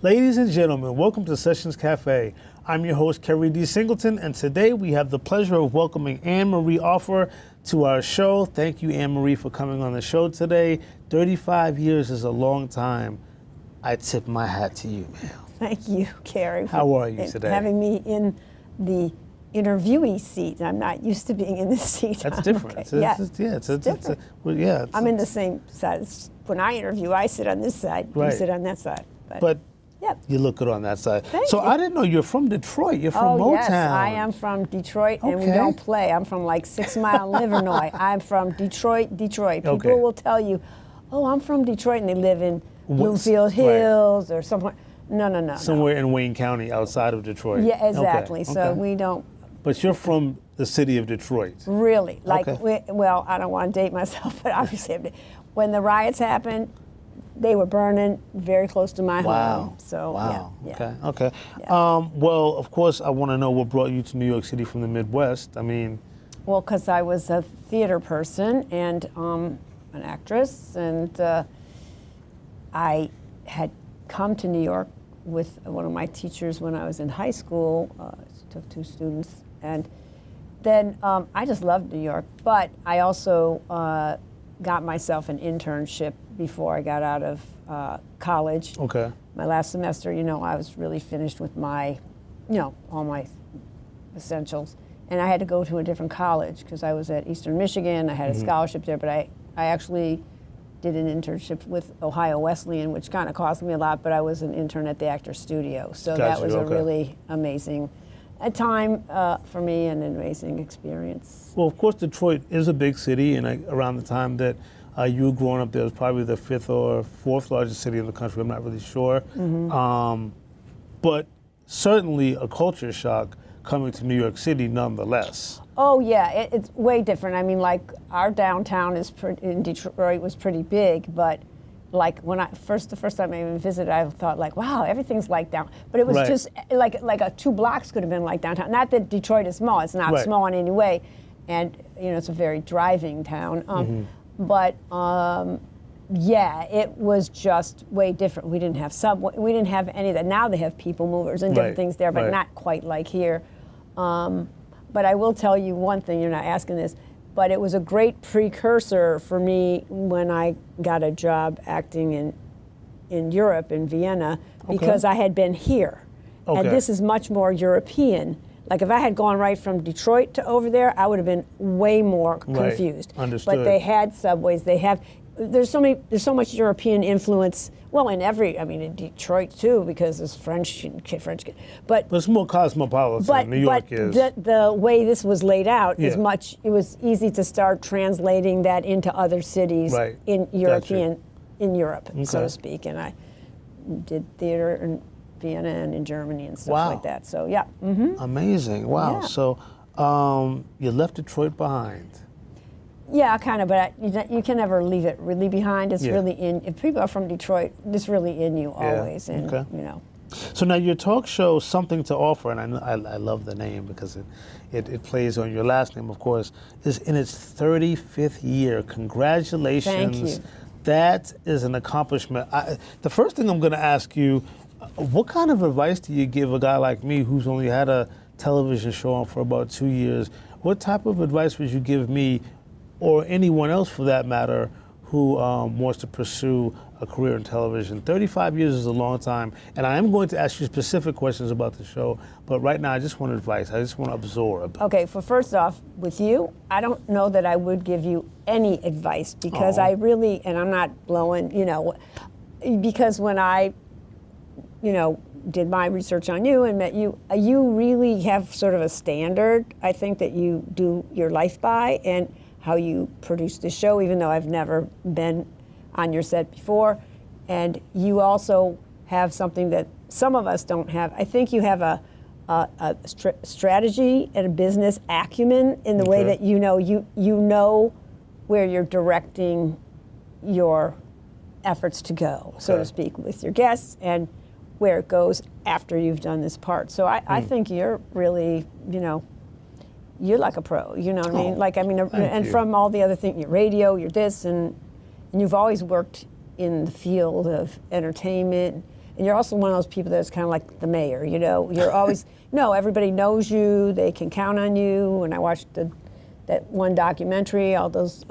Ladies and gentlemen, welcome to Sessions Cafe. I'm your host, Keri D. Singleton, and today we have the pleasure of welcoming Anne-Marie Offer to our show. Thank you, Anne-Marie, for coming on the show today. 35 years is a long time. I tip my hat to you, man. Thank you, Keri. How are you today? Having me in the interviewee seat. I'm not used to being in this seat. That's different. Okay. It's different. I'm in the same side. When I interview, I sit on this side. Right. You sit on that side. But yep. You look good on that side. Thank so you. I didn't know you're from Detroit. You're from Motown. Yes, I am from Detroit, and we don't play. I'm from like 6 Mile, Illinois. I'm from Detroit. People will tell you, oh, I'm from Detroit, and they live in Bloomfield Hills or somewhere. No. Somewhere in Wayne County outside of Detroit. Yeah, exactly. Okay. So we don't. But you're from the city of Detroit. Really? Like, well, I don't want to date myself, but obviously, when the riots happened, they were burning very close to my home. So, yeah. Okay. Yeah. Well, of course, I want to know what brought you to New York City from the Midwest. I mean. Well, because I was a theater person and an actress, and I had come to New York with one of my teachers when I was in high school. Took 2 students, and then I just loved New York. But I also got myself an internship before I got out of college. Okay. My last semester, I was really finished with my, all my essentials. And I had to go to a different college because I was at Eastern Michigan. I had a scholarship there, but I actually did an internship with Ohio Wesleyan, which kind of cost me a lot, but I was an intern at the Actors Studio. So that was a really amazing time for me and an amazing experience. Well, of course, Detroit is a big city, and around the time that you were growing up, there was probably the 5th or 4th largest city in the country. I'm not really sure. But certainly a culture shock coming to New York City nonetheless. Oh, yeah, it's way different. I mean, like, our downtown in Detroit was pretty big, but like when the first time I even visited, I thought like, wow, everything's like down. But it was just like a 2 blocks could have been like downtown. Not that Detroit is small; it's not small in any way, and it's a very driving town. But yeah, it was just way different. We didn't have subway. We didn't have any of that. Now they have people movers and different things there, but not quite like here. But I will tell you one thing. You're not asking this. But it was a great precursor for me when I got a job acting in Europe, in Vienna, because I had been here. And this is much more European. Like if I had gone right from Detroit to over there, I would have been way more confused. Understood. But they had subways, there's so much European influence. Well, in Detroit too, because there's French, but it's more cosmopolitan. New York is. The way this was laid out is it was easy to start translating that into other cities in Europe, so to speak. And I did theater in Vienna and in Germany and stuff like that. So yeah. Amazing. Wow. Yeah. So you left Detroit behind. Yeah, kind of, but you can never leave it really behind. It's really if people are from Detroit, it's really in you always, and So now your talk show, Something to Offer, and I love the name because it plays on your last name, of course, is in its 35th year. Congratulations. Thank you. That is an accomplishment. The first thing I'm going to ask you, what kind of advice do you give a guy like me who's only had a television show on for about 2 years? What type of advice would you give me, or anyone else for that matter, who wants to pursue a career in television? 35 years is a long time, and I am going to ask you specific questions about the show, but right now I just want advice. I just want to absorb. Okay, first off, with you, I don't know that I would give you any advice because I really, and I'm not blowing, because when I, did my research on you and met you, you really have sort of a standard, I think, that you do your life by, and how you produce the show, even though I've never been on your set before. And you also have something that some of us don't have. I think you have a strategy and a business acumen in the way that you know where you're directing your efforts to go, so to speak, with your guests and where it goes after you've done this part. So I think you're really, you're like a pro, you know what I mean? And from all the other things, your radio, your this, and you've always worked in the field of entertainment, and you're also one of those people that's kind of like the mayor, you know. You're always, no, everybody knows you, they can count on you. When I watched that one documentary, all those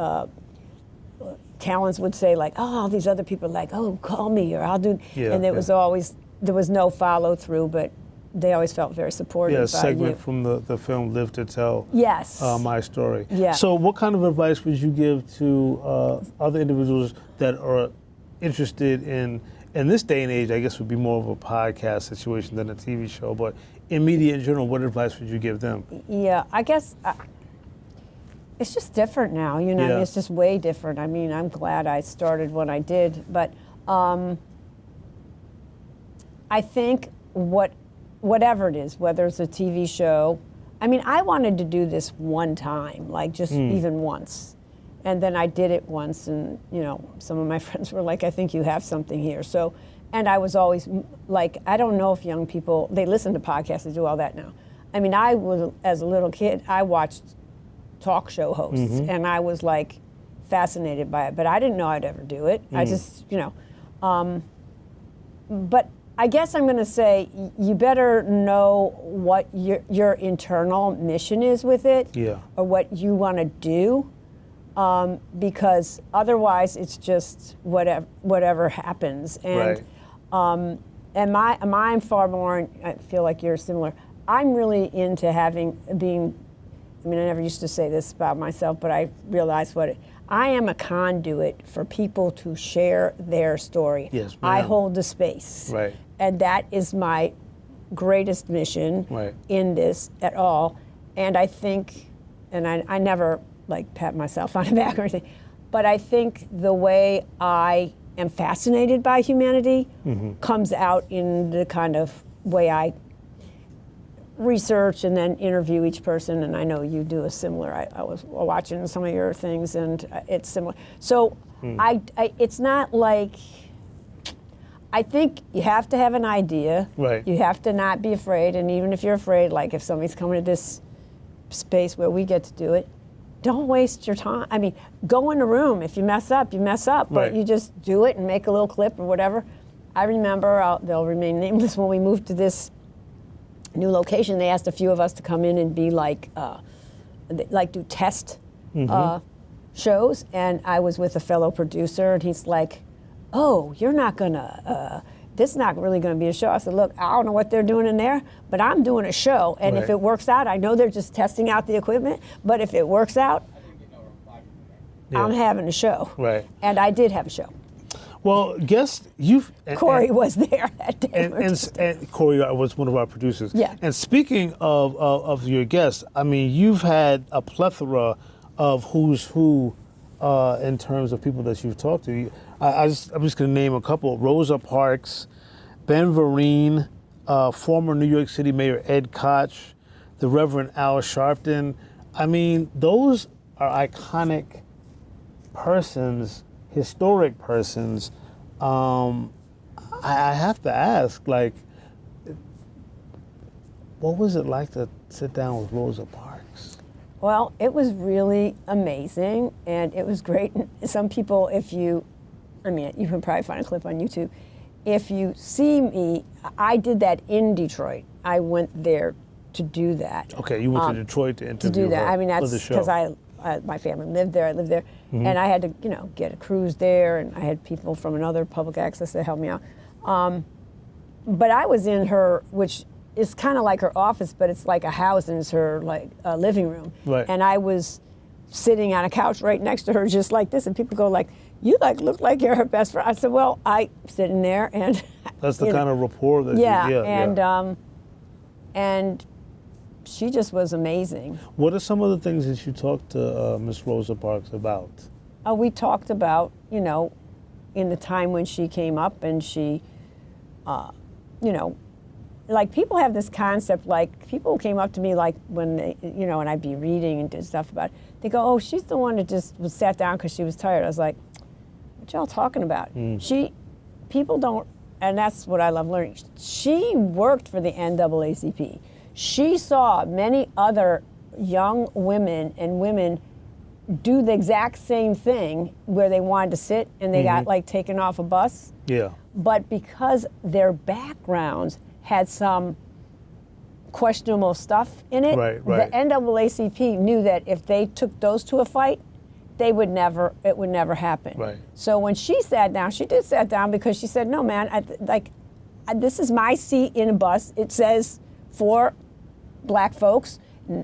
talents would say like, oh, all these other people are like, oh, call me, or I'll do, and there was no follow through, but they always felt very supportive. Yeah, a segment from the film Live to Tell. Yes. My Story. Yeah. So what kind of advice would you give to other individuals that are interested in this day and age, I guess would be more of a podcast situation than a TV show, but in media in general, what advice would you give them? Yeah, I guess it's just different now, you know, it's just way different. I mean, I'm glad I started when I did, but I think whatever it is, whether it's a TV show, I mean, I wanted to do this one time, like just even once. And then I did it once, and, you know, some of my friends were like, I think you have something here. So, and I was always like, I don't know if young people, they listen to podcasts, they do all that now. I mean, I was, as a little kid, I watched talk show hosts, and I was like fascinated by it, but I didn't know I'd ever do it. I just, you know, but I guess I'm going to say you better know what your internal mission is with it, or what you want to do, because otherwise it's just whatever happens. And and I'm far more. I feel like you're similar. I'm really into being. I mean, I never used to say this about myself, but I realized I am a conduit for people to share their story. Yes, ma'am. I hold the space. Right. And that is my greatest mission in this at all. And I think, and I never like pat myself on the back or anything, but I think the way I am fascinated by humanity comes out in the kind of way I research and then interview each person, and I know you do a similar. I was watching some of your things, and it's similar. So it's not like, I think you have to have an idea. Right. You have to not be afraid, and even if you're afraid, like if somebody's coming to this space where we get to do it, don't waste your time. I mean, go in the room. If you mess up, you mess up, but you just do it and make a little clip or whatever. I remember, they'll remain nameless, when we moved to this new location, they asked a few of us to come in and be like do test shows, and I was with a fellow producer, and he's like, oh, you're not gonna, this is not really gonna be a show. I said, look, I don't know what they're doing in there, but I'm doing a show, and if it works out, I know they're just testing out the equipment, but if it works out, I'm having a show. Right. And I did have a show. Well, Corey was there that day. And Corey was one of our producers. Yeah. And speaking of your guests, I mean, you've had a plethora of who's who in terms of people that you've talked to. I'm just going to name a couple. Rosa Parks, Ben Vereen, former New York City Mayor Ed Koch, the Reverend Al Sharpton. I mean, those are iconic persons, historic persons. I have to ask, like, what was it like to sit down with Rosa Parks? Well, it was really amazing, and it was great. Some people, you can probably find a clip on YouTube. If you see me, I did that in Detroit. I went there to do that. Okay, you went to Detroit to interview to do that. her I mean, that's because my family lived there. I lived there, and I had to, get a cruise there, and I had people from another public access that helped me out. But I was in her, which is kind of like her office, but it's like a house, and it's her living room. Right. And I was sitting on a couch right next to her, just like this, and people go like, "You look like you're her best friend." I said, "Well, I sitting there, and that's the kind of rapport that and she just was amazing." What are some of the things that you talked to Miss Rosa Parks about? We talked about, in the time when she came up, and she, like people have this concept, like people came up to me like when they, and I'd be reading and did stuff about it. They go, "Oh, she's the one that just was sat down because she was tired." I was like, "What y'all talking about?" People don't, and that's what I love learning. She worked for the NAACP. She saw many other young women and women do the exact same thing where they wanted to sit and they got like taken off a bus. Yeah. But because their backgrounds had some questionable stuff in it, Right. the NAACP knew that if they took those to a fight, it would never happen. Right. So when she sat down, she did sit down because she said, no, man, this is my seat in a bus. It says for black folks,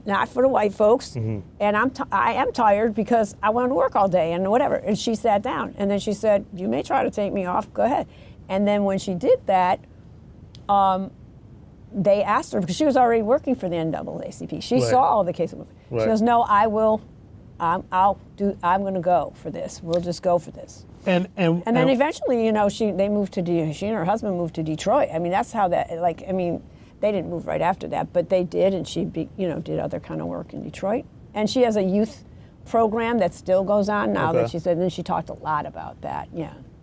not for the white folks. And I am tired because I wanted to work all day and whatever. And she sat down. And then she said, you may try to take me off. Go ahead. And then when she did that, they asked her, because she was already working for the NAACP. She saw all the cases. She goes, no, I will. I'm going to go for this. We'll just go for this. And then eventually, you know, they moved to she and her husband moved to Detroit. I mean, that's how that, they didn't move right after that, but they did, and she, did other kind of work in Detroit. And she has a youth program that still goes on now that she said, and then she talked a lot about that,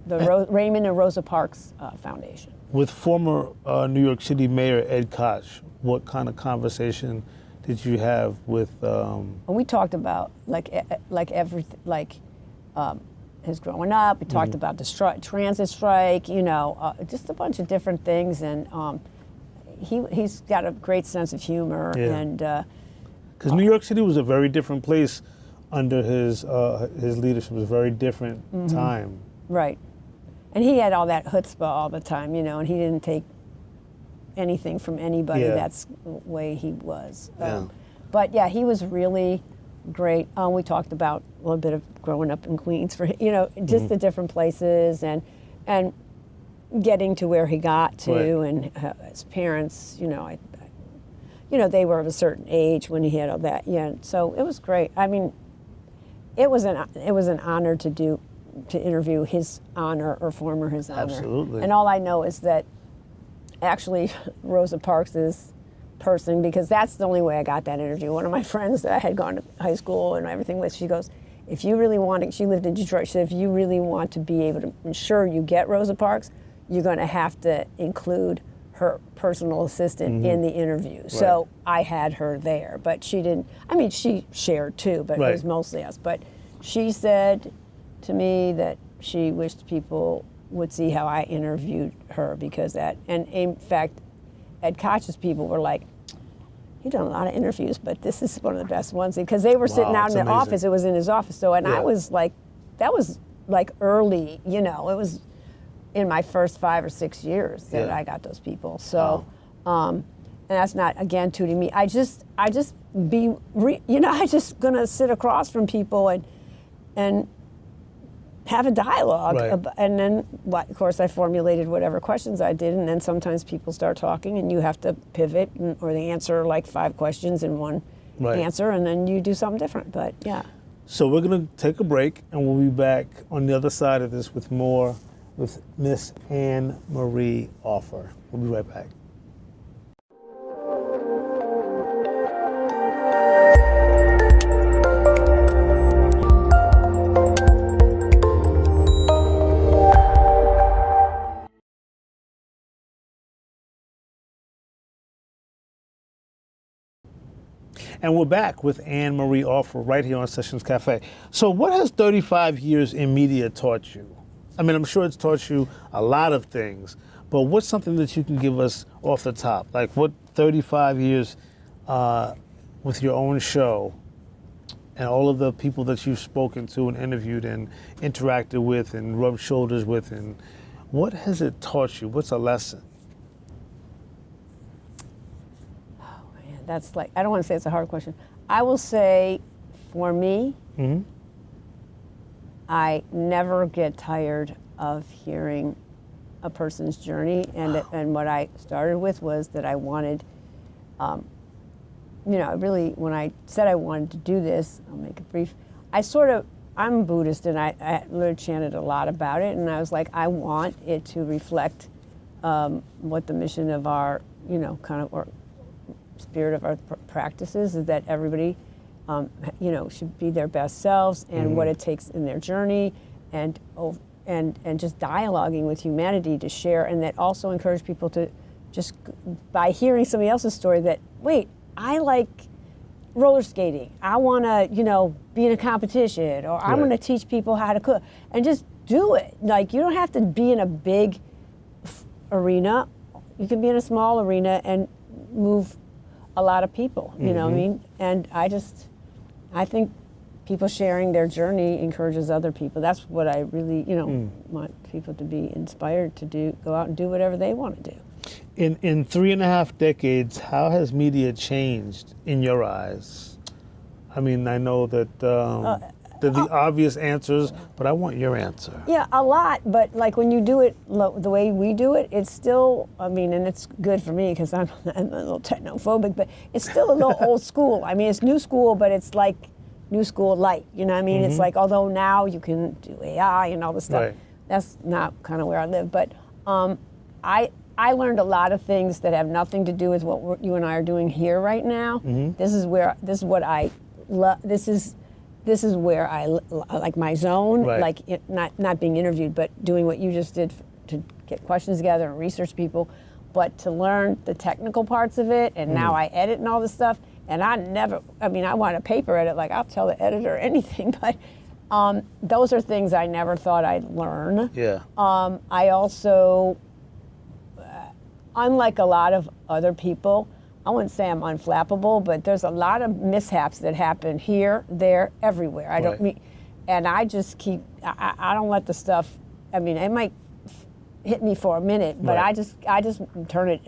the Raymond and Rosa Parks Foundation. With former New York City Mayor Ed Koch, what kind of conversation did you have with? We talked about everything, his growing up. We talked about the transit strike, just a bunch of different things, and he's got a great sense of humor, and because New York City was a very different place under his leadership. It was a very different time. Right, and he had all that chutzpah all the time, and he didn't take anything from anybody. That's the way he was. But yeah, he was really great. We talked about a little bit of growing up in Queens, for just the different places and getting to where he got to, and his parents. They were of a certain age when he had all that. So it was great. I mean, it was an honor to interview his honor or former his honor. Absolutely. And all I know is that actually Rosa Parks' person, because that's the only way I got that interview. One of my friends that I had gone to high school and everything with, she goes, if you really want to, she lived in Detroit, she said, if you really want to be able to ensure you get Rosa Parks, you're going to have to include her personal assistant in the interview. Right. So I had her there, but she didn't, she shared too, but it was mostly us. But she said to me that she wished people would see how I interviewed her, because that, and in fact, Ed Koch's people were like, you've done a lot of interviews, but this is one of the best ones, because they were sitting out in the office. It was in his office. So, and I was like, that was like early, it was in my first 5 or 6 years that I got those people. So, and that's not, again, tooting me. I just gonna sit across from people and have a dialogue. And then, of course, I formulated whatever questions I did, and then sometimes people start talking and you have to pivot, or they answer like 5 questions in one answer, and then you do something different, but yeah. So we're gonna take a break, and we'll be back on the other side of this with more with Miss Anne Marie Offer. We'll be right back. And we're back with Anne Marie Offer right here on Sessions Cafe. So what has 35 years in media taught you? I'm sure it's taught you a lot of things, but what's something that you can give us off the top? Like, what 35 years with your own show and all of the people that you've spoken to and interviewed and interacted with and rubbed shoulders with, and what has it taught you? What's a lesson? That's like, I don't want to say it's a hard question. I will say, for me, I never get tired of hearing a person's journey. And what I started with was that I wanted, really, when I said I wanted to do this, I'll make it brief, I'm Buddhist, and I literally chanted a lot about it, and I was like, I want it to reflect what the mission of our, or spirit of our practices is, that everybody, should be their best selves, and what it takes in their journey, and just dialoguing with humanity to share, and that also encourage people to just, by hearing somebody else's story, that, wait, I like roller skating. I want to, be in a competition, or I Right. want to teach people how to cook, and just do it. Like, you don't have to be in a big arena. You can be in a small arena and move a lot of people, you know what I mean? And I think people sharing their journey encourages other people. That's what I really, want people to be inspired to do, go out and do whatever they want to do. In 3.5 decades, how has media changed in your eyes? I mean, I know that they're the obvious answers, but I want your answer. Yeah, a lot, but like when you do it the way we do it, it's still, and it's good for me because I'm a little technophobic, but it's still a little old school. I mean, it's new school, but it's like new school light, you know what I mean? It's like, although now you can do AI and all this stuff, Right. that's not kind of where I live, but I learned a lot of things that have nothing to do with what you and I are doing here right now. This is what I love. This is where I like my zone, Right. like not being interviewed, but doing what you just did to get questions together and research people, but to learn the technical parts of it. And now I edit and all this stuff. And I want a paper edit, like I'll tell the editor anything, but those are things I never thought I'd learn. Yeah. I also, unlike a lot of other people, I wouldn't say I'm unflappable, but there's a lot of mishaps that happen here, there, everywhere. I don't Right. mean, and I just keep, I don't let the stuff, it might hit me for a minute, but Right. I just turn it,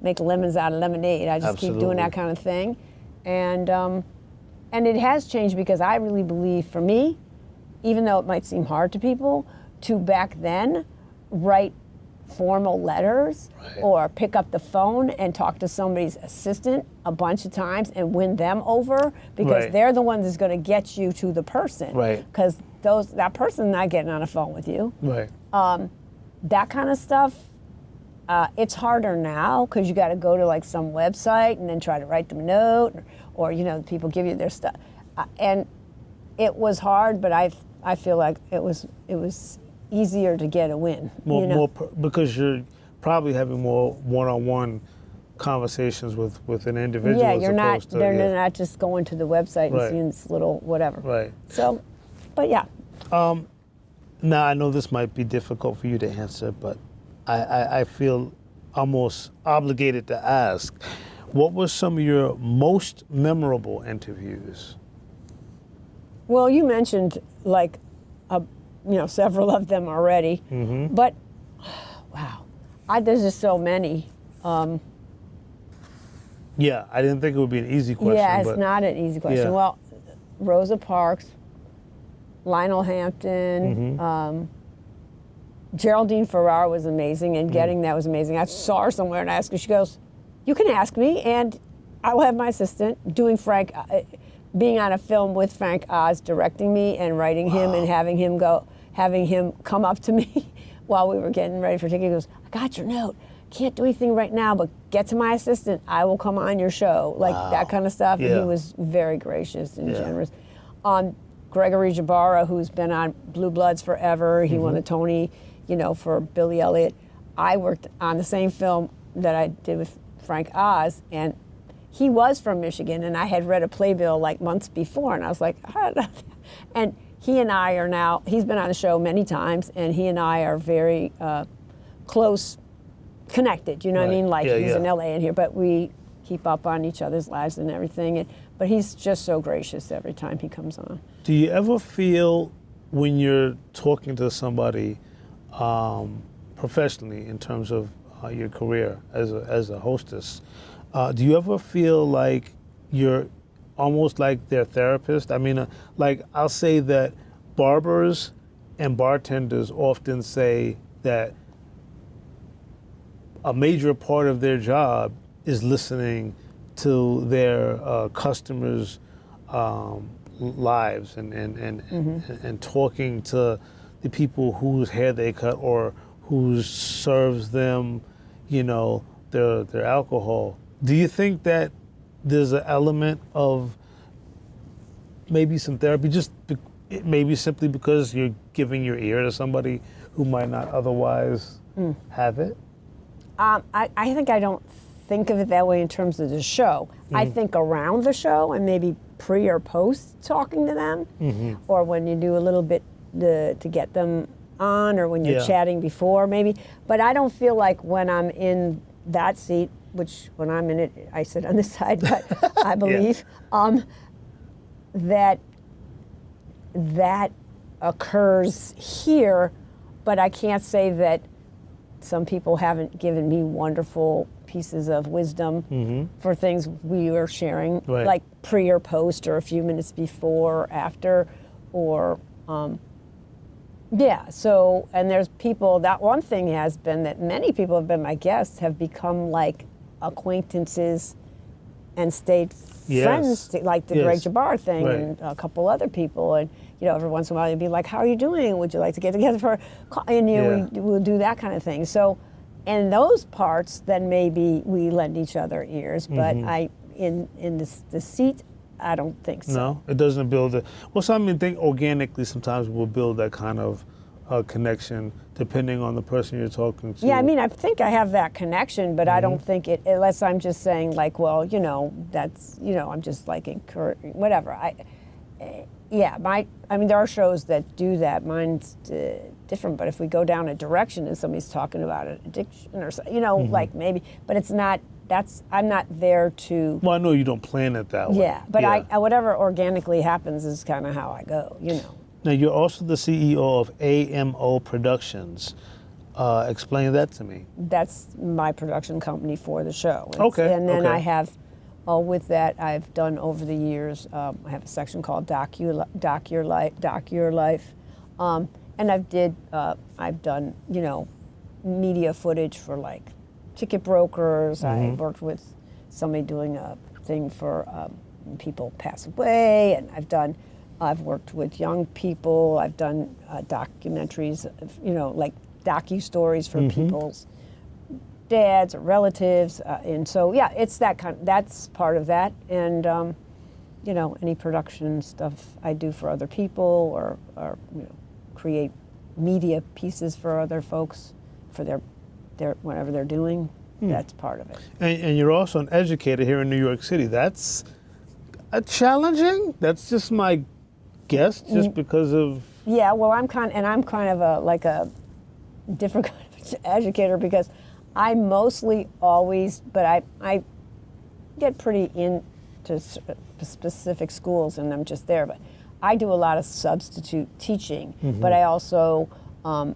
make lemons out of lemonade. I just keep doing Absolutely. that kind of thing. And it has changed because I really believe, for me, even though it might seem hard to people, to back then write formal letters Right. or pick up the phone and talk to somebody's assistant a bunch of times and win them over, because Right. they're the ones that's going to get you to the person. Right. Because that person's not getting on the phone with you. Right. That kind of stuff, it's harder now because you got to go to like some website and then try to write them a note, or people give you their stuff, and it was hard. But I feel like it was easier to get a win. Because you're probably having more one-on-one conversations with an individual. Yeah, as you're not. opposed to, They're not just going to the website and Right. seeing this little whatever. Right. So, but yeah. Now, I know this might be difficult for you to answer, but I feel almost obligated to ask. What were some of your most memorable interviews? Well, you mentioned like, several of them already, but wow, there's just so many. Yeah, I didn't think it would be an easy question. Yeah, it's but not an easy question. Yeah. Well, Rosa Parks, Lionel Hampton, Geraldine Ferrar was amazing, and getting that was amazing. I saw her somewhere and I asked her, she goes, "You can ask me, and I will have my assistant doing being on a film with Frank Oz, directing me and writing him and having him come up to me while we were getting ready for tickets. He goes, "I got your note. Can't do anything right now, but get to my assistant. I will come on your show." Like that kind of stuff. Yeah. And he was very gracious and Yeah. generous. Gregory Jabara, who's been on Blue Bloods forever. He won a Tony, for Billy Elliot. I worked on the same film that I did with Frank Oz, and he was from Michigan, and I had read a playbill like months before, and I was like, and he and I are now, he's been on the show many times, and he and I are very close, connected, you know what I Right. mean? Like Yeah, he's yeah. in LA and here, but we keep up on each other's lives and everything. But he's just so gracious every time he comes on. Do you ever feel when you're talking to somebody professionally in terms of your career as a hostess, do you ever feel like you're almost like their therapist? I mean, like I'll say that barbers and bartenders often say that a major part of their job is listening to their customers' lives and talking to the people whose hair they cut or who serves them, their alcohol. Do you think that there's an element of maybe some therapy, maybe simply because you're giving your ear to somebody who might not otherwise have it? I think I don't think of it that way in terms of the show. I think around the show and maybe pre or post talking to them, or when you do a little bit to get them on, or when you're chatting before maybe. But I don't feel like when I'm in that seat, which when I'm in it, I sit on the side, but I believe that occurs here, but I can't say that some people haven't given me wonderful pieces of wisdom for things we were sharing, like pre or post, or a few minutes before or after, or so, and there's people, that one thing has been that many people have been my guests, have become like acquaintances and stayed friends, like the Greg Jabbar thing and a couple other people. And, you know, every once in a while you'd be like, how are you doing? Would you like to get together for and we'll do that kind of thing. So, and those parts, then maybe we lend each other ears. But in the seat, I don't think so. No, it doesn't build it. Well, some think organically sometimes we'll build that kind of connection depending on the person you're talking to. Yeah, I mean, I think I have that connection, but I don't think it, unless I'm just saying like, well, you know, that's, you know, I'm just like encouraging, whatever. I mean, there are shows that do that. Mine's different, but if we go down a direction and somebody's talking about an addiction or, you know, like maybe, but it's not, I'm not there to. Well, I know you don't plan it that way. Yeah, but I whatever organically happens is kind of how I go, you know. Now, you're also the CEO of AMO Productions. Explain that to me. That's my production company for the show. And then I have, with that, I've done over the years, I have a section called Doc Your Life. And I've done, you know, media footage for like ticket brokers. I worked with somebody doing a thing for people pass away, and I've worked with young people. I've done documentaries, you know, like docu-stories for people's dads or relatives. And so, yeah, it's that's part of that. And, you know, any production stuff I do for other people, or you know, create media pieces for other folks for their whatever they're doing, that's part of it. And you're also an educator here in New York City. That's challenging. That's just my guess, just because of. Yeah, well, I'm kind of a different kind of educator, because I mostly always, but I get pretty into specific schools and I'm just there, but I do a lot of substitute teaching, but I also.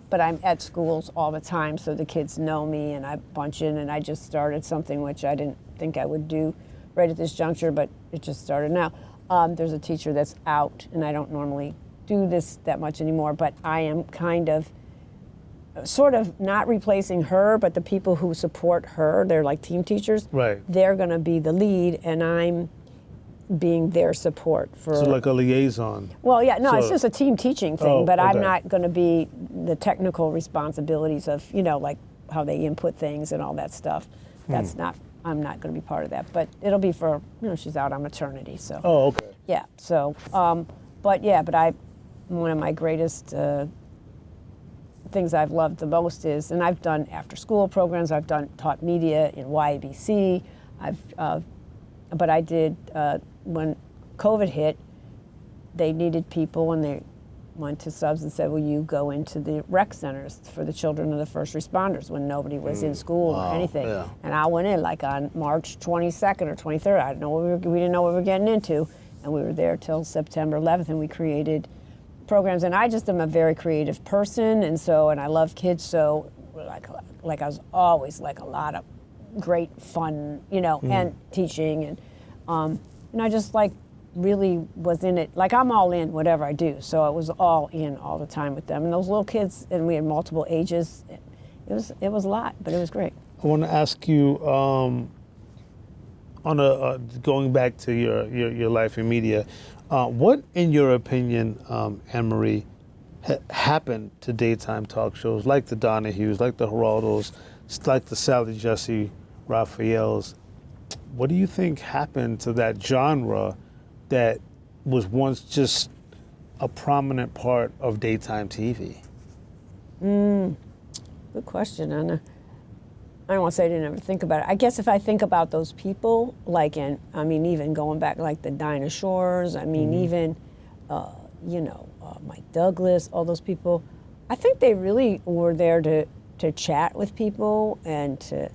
But I'm at schools all the time, so the kids know me, and I bunch in, and I just started something which I didn't think I would do right at this juncture, but it just started now. There's a teacher that's out, and I don't normally do this that much anymore, but I am kind of, sort of not replacing her, but the people who support her, they're like team teachers. Right. They're going to be the lead, and I'm being their support for. So like a liaison. Well, yeah, no, it's just a team teaching thing, but okay. I'm not going to be the technical responsibilities of, you know, like how they input things and all that stuff. That's not, I'm not going to be part of that, but it'll be for, you know, she's out on maternity, so. Oh, okay. Yeah, so, but one of my greatest things I've loved the most is, and I've done after school programs, I've taught media in YABC, but I did, when COVID hit, they needed people, and they went to subs and said, will you go into the rec centers for the children of the first responders when nobody was in school or anything. Yeah. And I went in like on March 22nd or 23rd. I didn't know we didn't know what we were getting into. And we were there till September 11th, and we created programs. And I just am a very creative person, and I love kids, so like I was always like a lot of great fun, you know, and teaching, and I just like really was in it. Like I'm all in whatever I do, so I was all in all the time with them. And those little kids, and we had multiple ages. It was a lot, but it was great. I want to ask you, going back to your life in media, what, in your opinion, Anne-Marie, happened to daytime talk shows like the Donahues, like the Geraldos, like the Sally Jesse Raphaels? What do you think happened to that genre that was once just a prominent part of daytime TV? Good question, Anna. I don't want to say I didn't ever think about it. I guess if I think about those people, like, even going back, like the Dinah Shores, even, Mike Douglas, all those people, I think they really were there to chat with people and to,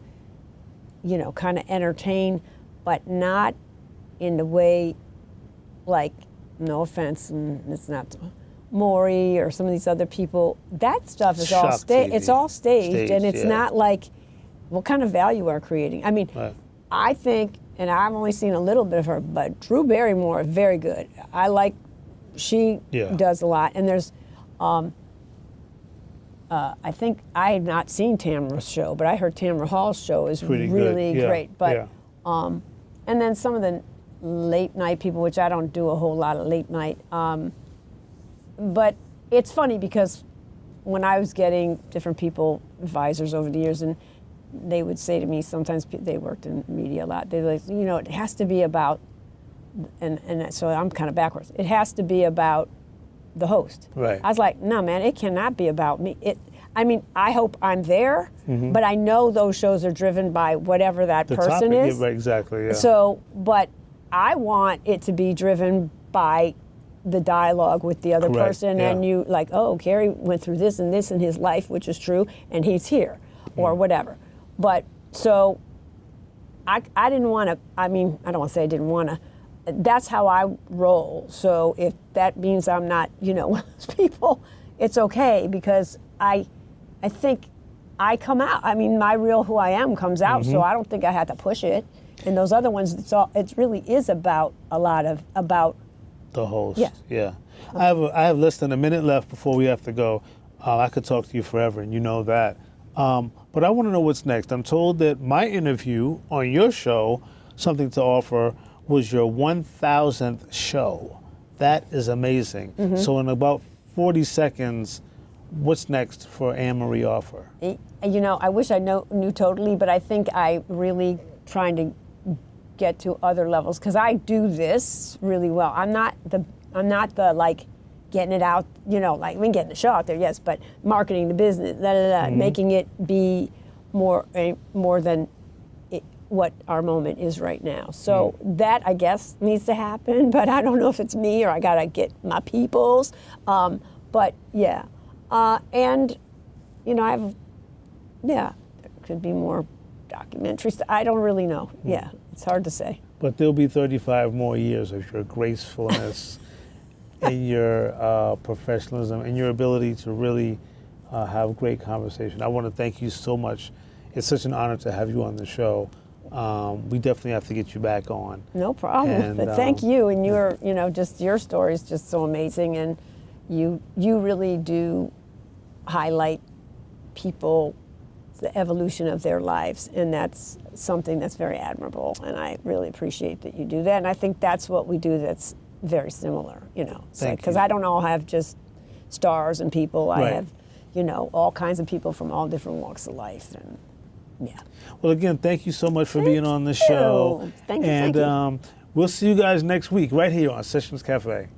kind of entertain, but not in the way, like, no offense, and it's not Maury or some of these other people. That stuff is all staged. It's all staged, and it's not like, what kind of value are creating? Right. I think, and I've only seen a little bit of her, but Drew Barrymore is very good. I like, she does a lot, and there's, I think I had not seen Tamara's show, but I heard Tamara Hall's show is really great. But and then some of the late night people, which I don't do a whole lot of late night. But it's funny because when I was getting different people, advisors over the years, and they would say to me, sometimes they worked in media a lot, they're like, it has to be about, and so I'm kind of backwards. It has to be about the host. Right. I was like, no, man, it cannot be about me. I hope I'm there, but I know those shows are driven by whatever that person is. Right, exactly, yeah. So, but I want it to be driven by the dialogue with the other person, and you like, oh, Keri went through this and this in his life, which is true, and he's here, or whatever. But so I didn't want to, I don't want to say I didn't want to, that's how I roll. So if that means I'm not, one of those people, it's okay, because I think I come out. My real who I am comes out, so I don't think I had to push it. And those other ones, it really is about the host. Yeah. Yeah. I have less than a minute left before we have to go. I could talk to you forever, and you know that. But I want to know what's next. I'm told that my interview on your show, Something to Offer, was your 1,000th show. That is amazing. So in about 40 seconds, what's next for Anne-Marie Offer? I wish I knew totally, but I think I really trying to get to other levels, because I do this really well. I'm not the like getting it out, getting the show out there, yes, but marketing the business, making it be more than what our moment is right now. So that, I guess, needs to happen, but I don't know if it's me or I gotta get my peoples. But yeah, and there could be more documentaries. I don't really know. Yeah, it's hard to say. But there'll be 35 more years of your gracefulness and your professionalism and your ability to really have great conversation. I want to thank you so much. It's such an honor to have you on the show. We definitely have to get you back on. No problem. And, but thank you. And your, just your story is just so amazing. And you really do highlight people, the evolution of their lives, and that's something that's very admirable, and I really appreciate that you do that, and I think that's what we do that's very similar, because I don't all have just stars and people. I have, all kinds of people from all different walks of life, and yeah. Well, again, thank you so much for being on the show. Thank you. And we'll see you guys next week right here on Sessions Cafe.